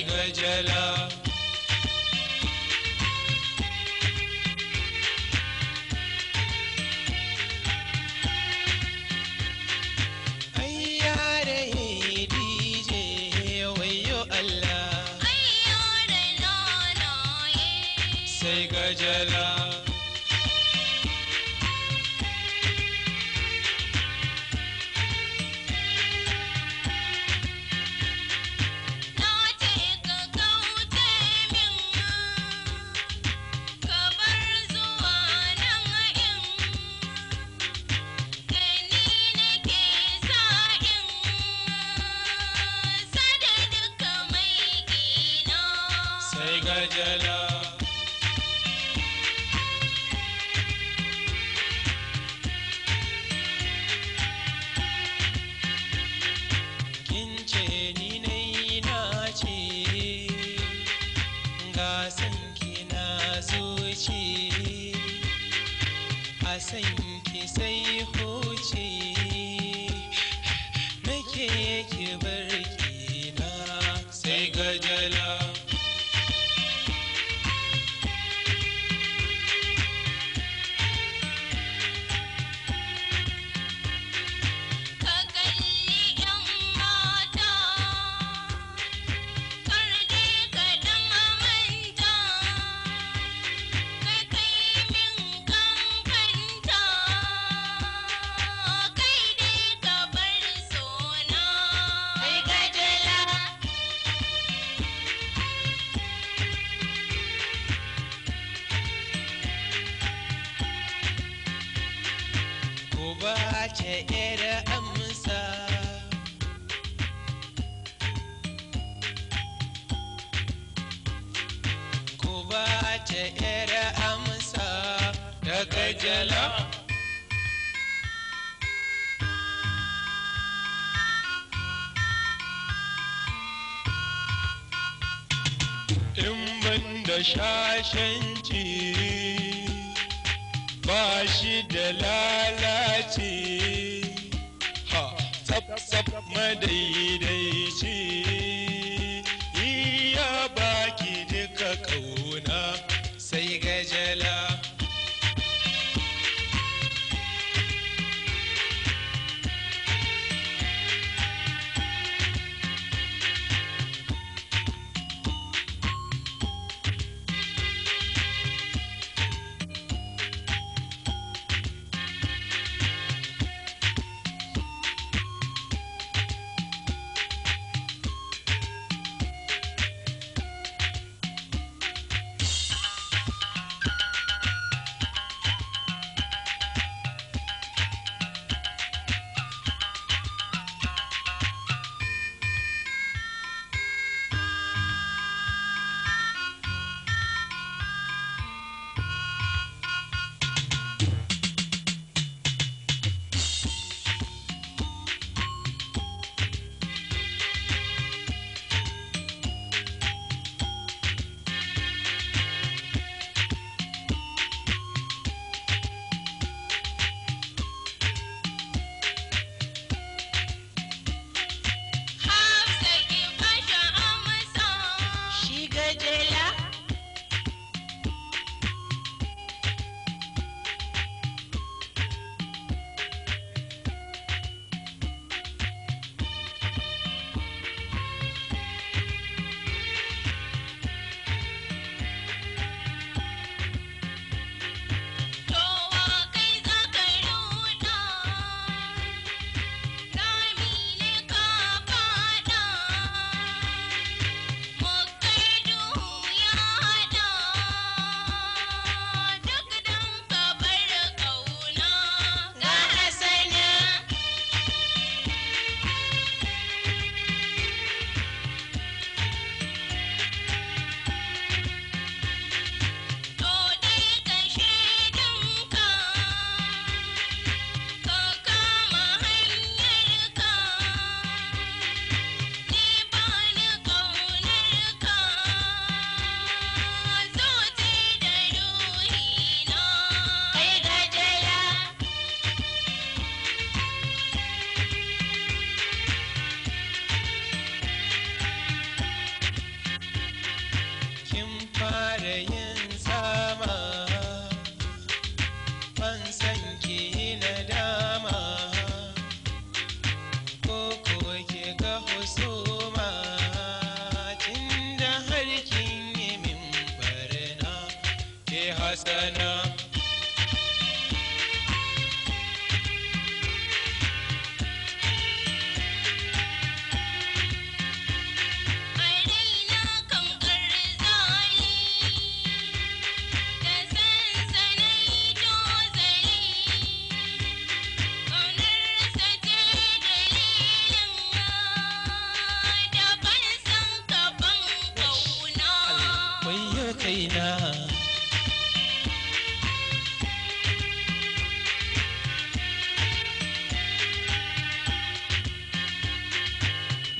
gajala. Sai gajala. Sai gajala. A san ki sai huce nake ki barki na sai gajala. Wace ƴar amsa ku bace ƴar amsa da gajala. In ban da shashanci ba shi da lalace, ha tsab madaidaici, iya baki duka kauna sai gajala. fara yin sama ban san ki na dama ko ke ga husuma tunda har kin yi min barna ke hasana kaina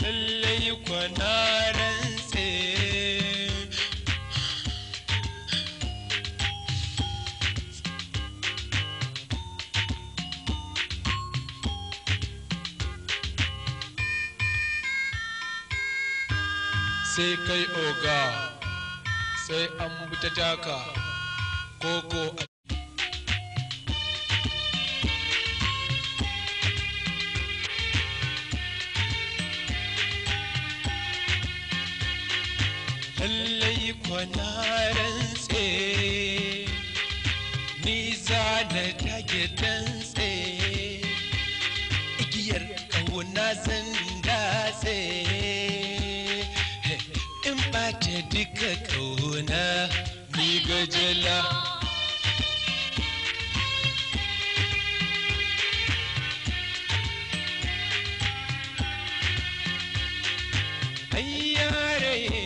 lallai kwana rantse sai kai oga sai an buta taka koko lallai kwana rantse ni za na dage dantse igiyar kauna zan datse in ɓata duka kauna ni gajala ai yare